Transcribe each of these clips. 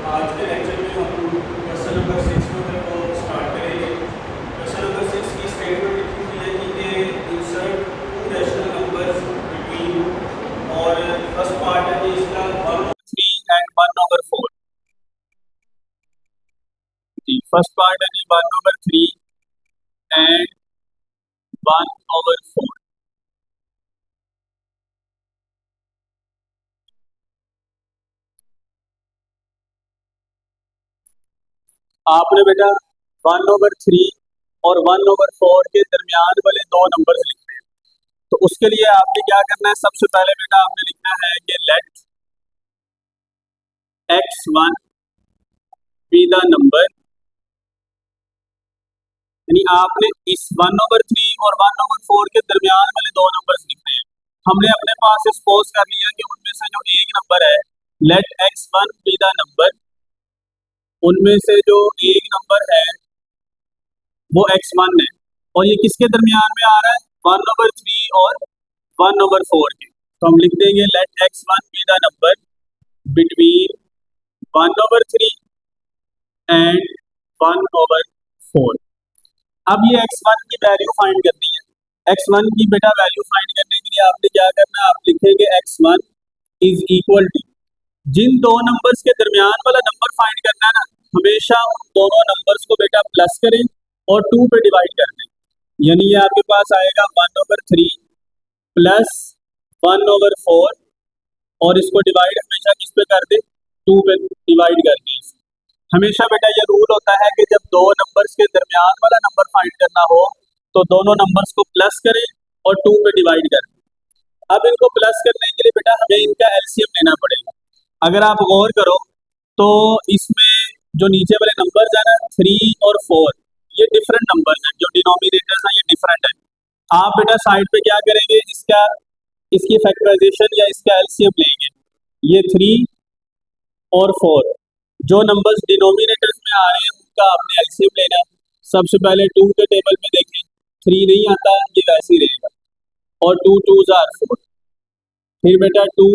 आज के लेक्चर में हम क्वेश्चन नंबर 6 को स्टार्ट करेंगे। क्वेश्चन नंबर 6 की स्टेटमेंट लिखी हुई है कि insert to rational numbers between, और फर्स्ट पार्ट है कि इसका 1/3 एंड 1/4। जी, फर्स्ट पार्ट है जी 1/3 एंड 1/4। आपने बेटा 1/3 और 1/4 के दरमियान वाले दो नंबर्स लिखने हैं। तो उसके लिए आपने क्या करना है, सबसे पहले बेटा आपने लिखना है कि late x1 be the number, यानी आपने इस 1/3 और 1/4 के दरमियान वाले दो नंबर्स लिखने हैं। हमने अपने पास सपोज कर लिया कि उनमें से जो एक नंबर है, late x1 be the number, उनमें से जो एक नंबर है वो x1 है, और ये किसके दरमियान में आ रहा है, 1/3 और 1/4 के। तो हम लिख देंगे let x1 be the number between 1/3 and 1/4। अब ये x1 की वैल्यू फाइंड करनी है। x1 की बेटा वैल्यू फाइंड करने के लिए आपने क्या करना है, आप लिखेंगे x1 इज इक्वल टू, जिन दो नंबर्स के दरमियान वाला नंबर फाइंड करना है ना, हमेशा उन दोनों नंबर्स को बेटा प्लस करें और 2 पे डिवाइड कर दें। यानी ये आपके पास आएगा 1/3 प्लस 1/4, और इसको डिवाइड हमेशा किस पे कर दे, 2 पे डिवाइड कर दें। हमेशा बेटा ये रूल होता है कि जब दो नंबर्स के दरमियान वाला नंबर फाइंड करना हो तो दोनों नंबर्स को प्लस करें और 2 पे डिवाइड करें। अब इनको प्लस करने के लिए बेटा हमें इनका एलसीएम लेना पड़ेगा। अगर आप गौर करो तो इसमें जो नीचे वाले नंबर्स है ना, 3 और 4, ये डिफरेंट नंबर्स हैं, जो डिनोमिनेटर्स हैं ये डिफरेंट है। आप बेटा साइड पे क्या करेंगे, इसकी फैक्टराइजेशन या इसका एलसीएम लेंगे। ये 3 और 4 जो नंबर्स डिनोमिनेटर्स में आ रहे हैं उनका आपने एलसीएम लेना है। सबसे पहले 2 के टेबल में देखें, 3 नहीं आता, ये वैसे ही रहेगा, और 2 2s are 4। फिर बेटा 2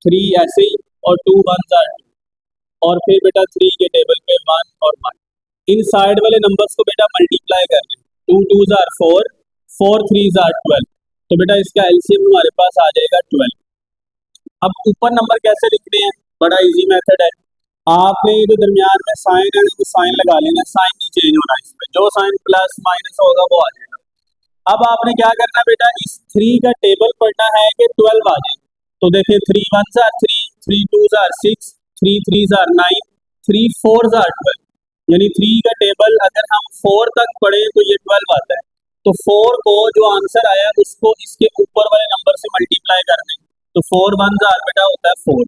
3 ऐसे ही, और 2 1s are 2, और फिर बेटा 3 के टेबल पे 1 और 1। इन साइड वाले नंबर्स को बेटा मल्टीप्लाई कर लें, 2 2s are 4, 4 3s are 12। तो बेटा इसका एलसीएम हमारे पास आ जाएगा 12। अब ऊपर नंबर कैसे लिखने हैं, बड़ा इजी मेथड है। आपने जो दरमियान में साइन है तो साइन लगा लेना, साइन नहीं चेंज होना, इसमें जो साइन प्लस माइनस होगा वो आ जाएगा। अब आपने क्या करना बेटा, इस 3 का टेबल पढ़ना है कि 12 आ जाए। तो देखिए 3 1s are 3, 3 2s are 6, 3 3s are 9, 3 4s are 12। यानी 3 का टेबल अगर हम 4 तक पढ़े तो ये 12 आता है। तो 4 को जो आंसर आया उसको इसके ऊपर वाले नंबर से मल्टीप्लाई कर दें, तो 4 1s are बेटा होता है 4।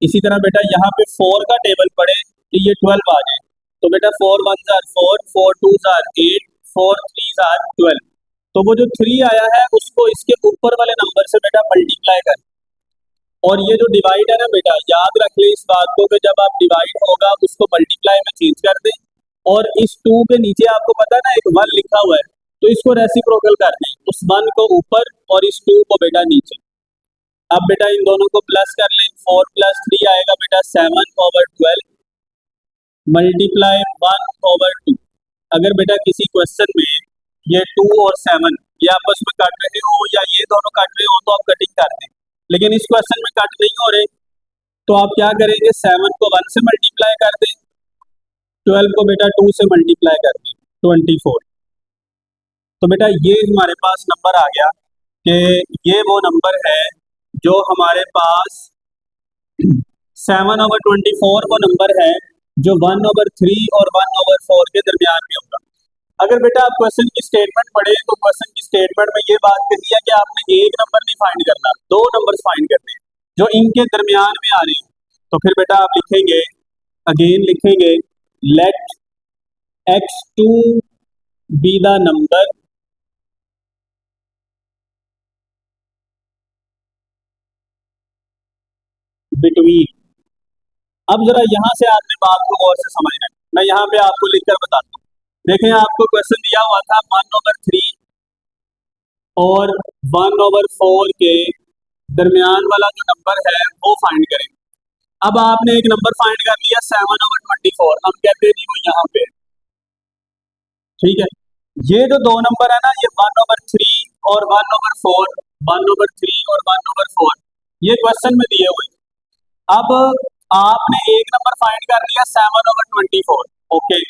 इसी तरह बेटा यहाँ पे 4 का टेबल पढ़े कि ये 12 आ जाए, तो बेटा 4 1s are 4, 4 2s are 8, 4 3s are 12। तो वो जो 3 आया है उसको इसके ऊपर वाले नंबर से बेटा मल्टीप्लाई कर। और ये जो डिवाइड है ना बेटा, याद रख ले इस बात को कि जब आप डिवाइड होगा उसको मल्टीप्लाई में चेंज कर दें, और इस 2 के नीचे आपको पता है ना एक 1 लिखा हुआ है, तो इसको रेसिप्रोकल कर दें, उस 1 को ऊपर और इस 2 को बेटा नीचे। अब बेटा इन दोनों को प्लस कर लें, 4 + 3 आएगा बेटा 7/12 मल्टीप्लाई 1/2। अगर बेटा किसी क्वेश्चन में ये 2 और 7 ये आपस में कट रहे हो या ये दोनों कट रहे हो तो आप कटिंग कर दें, लेकिन इस क्वेश्चन में कट नहीं हो रहे तो आप क्या करेंगे, 7 को 1 से मल्टीप्लाई कर दें, 12 को बेटा 2 से मल्टीप्लाई कर दें, 24। तो बेटा ये हमारे पास नंबर आ गया कि ये वो नंबर है जो हमारे पास 7/24 वो नंबर है जो 1/3 और 1/4 के दरमियान में होगा। अगर बेटा आप क्वेश्चन की स्टेटमेंट पढ़े तो क्वेश्चन की स्टेटमेंट में ये बात कही है कि आपने एक नंबर नहीं फाइंड करना, दो नंबर्स फाइंड करने हैं जो इनके दरमियान में आ रहे हैं। तो फिर बेटा आप लिखेंगे, अगेन लिखेंगे let x2 be the number between. अब जरा यहाँ से आपने बात को गौर से समझना है, मैं यहाँ पे आपको लिखकर बताता हूँ। देखें आपको क्वेश्चन दिया हुआ था 1/3 और 1/4 के दरमियान वाला जो नंबर है वो फाइंड करें। अब आपने एक नंबर फाइंड कर लिया 7/24, हम कहते हैं जी वो यहाँ पे, ठीक है। ये जो दो नंबर है ना, ये 1/3 और 1/4, 1/3 और 1/4, ये क्वेश्चन में दिए हुए। अब आपने एक नंबर फाइंड कर लिया 7/24, ओके।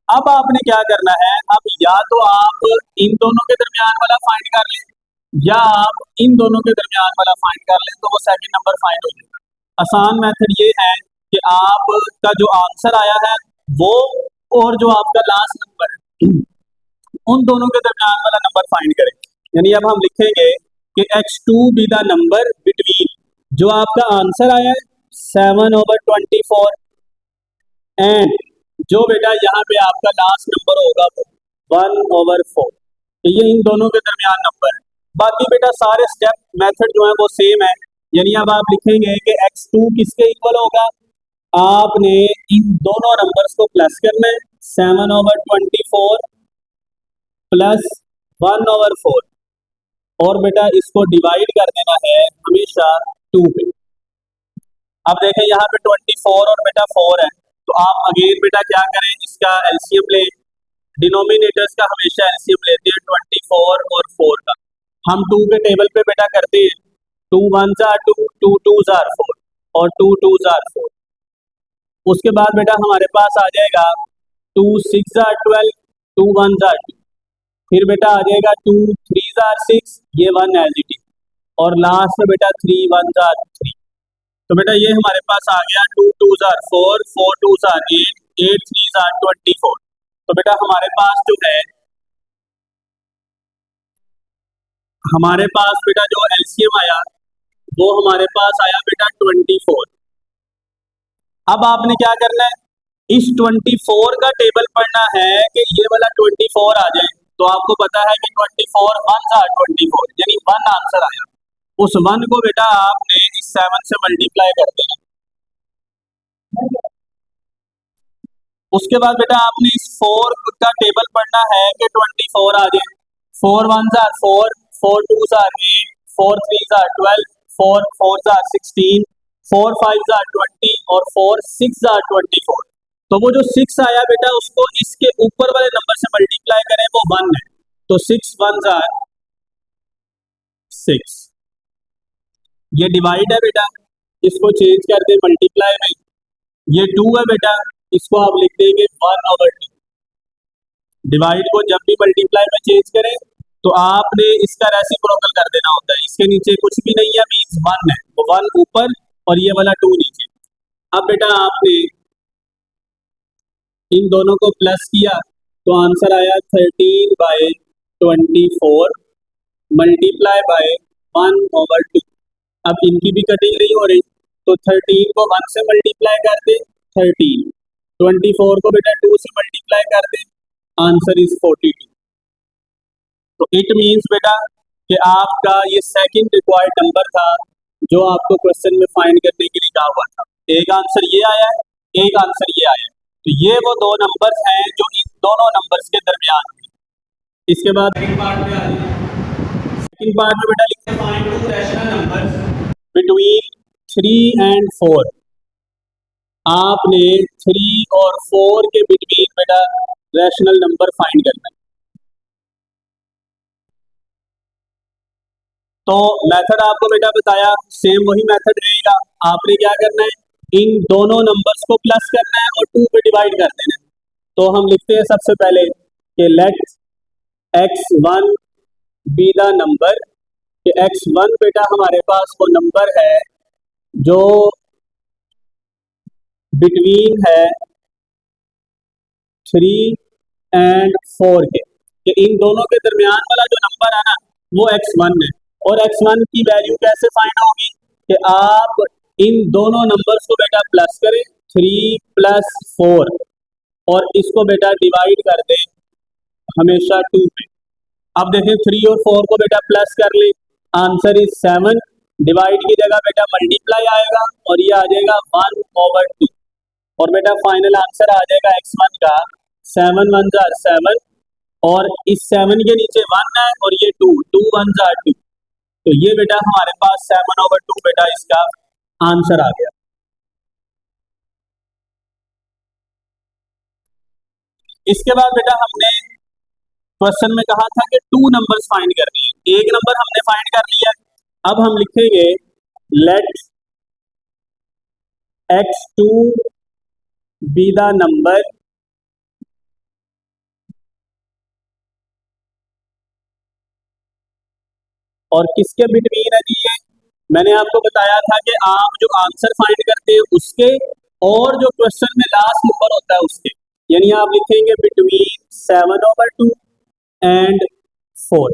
अब आपने क्या करना है, अब या तो आप इन दोनों के दरमियान वाला फाइंड कर लें, या आप इन दोनों के दरमियान वाला फाइंड कर लें, तो वो सेकंड नंबर फाइंड हो जाएगा। आसान मेथड ये है कि आपका जो आंसर आया है वो और जो आपका लास्ट नंबर है उन दोनों के दरमियान वाला नंबर फाइंड करें। यानी अब हम लिखेंगे कि x2 be the number between, जो आपका आंसर आया है 7/24, एंड जो बेटा यहाँ पे आपका लास्ट नंबर होगा वो 1/4, ये इन दोनों के दरमियान नंबर है। बाकी बेटा सारे स्टेप मेथड जो है वो सेम है। यानी अब आप लिखेंगे कि x2 किसके इक्वल होगा, आपने इन दोनों नंबर्स को प्लस करना है, 7/24 प्लस 1/4, और बेटा इसको डिवाइड कर देना है हमेशा 2 पे। अब देखें यहाँ पे 24 और बेटा 4 है, तो आप अगेन बेटा क्या करें, इसका एलसीएम ले, डिनोमिनेटर्स का हमेशा एलसीएम लेते हैं 24 और 4 का। हम 2 के टेबल पे बेटा करते हैं 2 1s are 2, 2 2s are 4 और 2 2s are 4। उसके बाद बेटा हमारे पास आ जाएगा 2 6s are 12, 2 1s are 2, फिर बेटा आ जाएगा 2 3s are 6, ये 1 एज इट इज, और लास्ट में बेटा 3 1s are 3। तो बेटा ये हमारे पास आ गया 2 2s are 4, 4 2s are 8, 8 3s are 24। तो बेटा हमारे पास जो है, हमारे पास बेटा जो एलसीएम आया वो हमारे पास आया बेटा 24। अब आपने क्या करना है, इस 24 का टेबल पढ़ना है कि ये वाला 24 आ जाए। तो आपको पता है कि 24 1s are 24, यानी 1 आंसर आया। उस 1 को बेटा आपने इस 7 से मल्टीप्लाई कर देना। उसके बाद बेटा आपने इस 4 का टेबल पढ़ना है कि 24 आ जाए। 4 1s are 4, 4 2s are 8, 4 3s are 12, 4 4s are 16, 4 5s are 20 और 4 6s are 24। तो वो जो 6 आया बेटा उसको इसके ऊपर वाले नंबर से मल्टीप्लाई करें, वो 1 है, तो 6 1s are 6। ये डिवाइड है बेटा, इसको चेंज कर दे मल्टीप्लाई में। ये 2 है बेटा, इसको आप लिख देंगे 1/2। डिवाइड को जब भी मल्टीप्लाई में चेंज करें तो आपने इसका रेसिप्रोकल कर देना होता है। इसके नीचे कुछ भी नहीं है, मींस 1 है, तो 1 ऊपर और ये वाला 2 नीचे। अब बेटा आपने इन दोनों को प्लस किया तो आंसर आया 13/24 मल्टीप्लाई बाय 1/2। अब इनकी भी कटिंग नहीं हो रही, तो 13 को 1 से मल्टीप्लाई कर दे 13, 24 को बेटा 2 से मल्टीप्लाई कर दे, आंसर इज 42। तो इट मींस बेटा कि आपका ये सेकंड रिक्वायर्ड नंबर था जो आपको क्वेश्चन में फाइंड करने के लिए कहा हुआ था। एक आंसर ये आया है, एक आंसर ये आया है, तो ये वो दो नंबर्स हैं जो इन दोनों नंबर्स के दरमियान हैं। इसके बाद सेकंड पार्ट में आ जाइए। सेकंड पार्ट में बेटा लिखते हैं find to rational numbers between 3 and 4। आपने 3 और 4 के बिटवीन बेटा रैशनल नंबर फाइंड करना है। तो मेथड आपको बेटा बताया, सेम वही मेथड रहेगा। आपने क्या करना है, इन दोनों नंबर्स को प्लस करना है और 2 पे डिवाइड कर देना है। तो हम लिखते हैं सबसे पहले कि late x1 be the number, कि x1 बेटा हमारे पास वो नंबर है जो बिटवीन है 3 and 4 के, कि इन दोनों के दरमियान वाला जो नंबर है ना वो x1 है। और x1 की वैल्यू कैसे फाइंड होगी, कि आप इन दोनों नंबर्स को बेटा प्लस करें 3 + 4 और इसको बेटा डिवाइड कर दें हमेशा 2 पे। अब देखें 3 और 4 को बेटा प्लस कर ले, आंसर इज 7। डिवाइड की जगह बेटा मल्टीप्लाई आएगा और ये आ जाएगा 1/2 और बेटा फाइनल आंसर आ जाएगा x1 का 7 1s are 7 और इस 7 के नीचे 1 है और ये 2 2 1s are 2। तो ये बेटा हमारे पास 7/2 बेटा इसका आंसर आ गया। इसके बाद बेटा हमने क्वेश्चन में कहा था कि 2 नंबर्स फाइंड करने हैं, एक नंबर हमने फाइंड कर लिया। अब हम लिखेंगे let x2 be the number और किसके बिटवीन है जी ये, मैंने आपको बताया था कि आप जो आंसर फाइंड करते हैं उसके और जो क्वेश्चन में लास्ट नंबर होता है उसके, यानी आप लिखेंगे बिटवीन 7/2 एंड 4।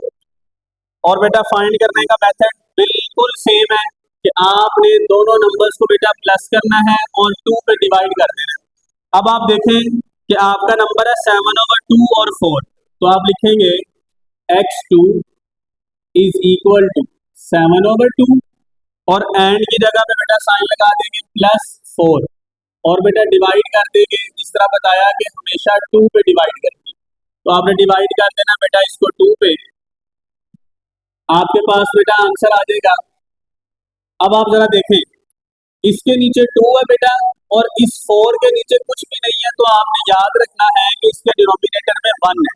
और बेटा फाइंड करने का मेथड बिल्कुल सेम है कि आपने दोनों नंबर्स को बेटा प्लस करना है और 2 पे डिवाइड कर देना है। अब आप देखें कि आपका नंबर है 7/2 और 4, तो आप लिखेंगे x2 इज इक्वल टू 7/2 और एंड की जगह पे बेटा साइन लगा देंगे +4 और बेटा डिवाइड कर देंगे, जिस तरह बताया कि हमेशा 2 पे डिवाइड करेंगे, तो आपने डिवाइड कर देना बेटा इसको 2 पे, आपके पास बेटा आंसर आ जाएगा। अब आप जरा देखें, इसके नीचे 2 है बेटा और इस 4 के नीचे कुछ भी नहीं है, तो आपने याद रखना है कि इसके डिनोमिनेटर में 1 है।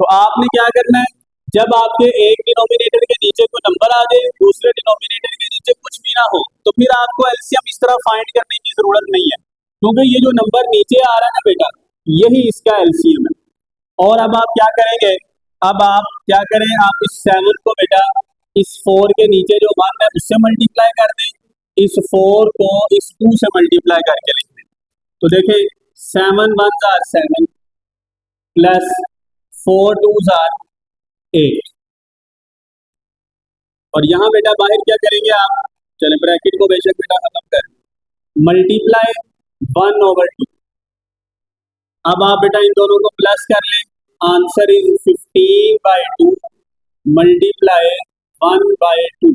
तो आपने क्या करना है, जब आपके एक डिनोमिनेटर के नीचे कोई नंबर आ जाए, दूसरे डिनोमिनेटर के नीचे कुछ भी ना हो, तो फिर आपको एलसीएम इस तरह फाइंड करने की जरूरत नहीं है, क्योंकि ये जो नंबर नीचे आ रहा है ना बेटा, यही इसका एलसीएम है। और अब आप क्या करेंगे, अब आप क्या करें, आप इस 7 को बेटा इस 4 के नीचे जो 1 है उससे मल्टीप्लाई कर दें, इस 4 को इस 2 से मल्टीप्लाई करके लिख दें। तो देखें 7 1s are 7 plus 4 2s are 8 और यहाँ बेटा बाहर क्या करेंगे आप, चले ब्रैकेट को बेशक बेटा खत्म कर, मल्टीप्लाई 1/2। अब आप बेटा इन दोनों को प्लस कर लें, आंसर इज 15/2 मल्टीप्लाई 1/2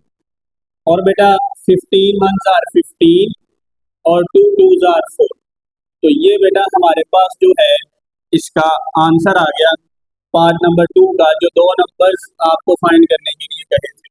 और बेटा 15 1s are 15 और 2 2s are 4। तो ये बेटा हमारे पास जो है इसका आंसर आ गया पार्ट नंबर 2 का, जो 2 नंबर्स आपको फाइंड करने के लिए कहे थे।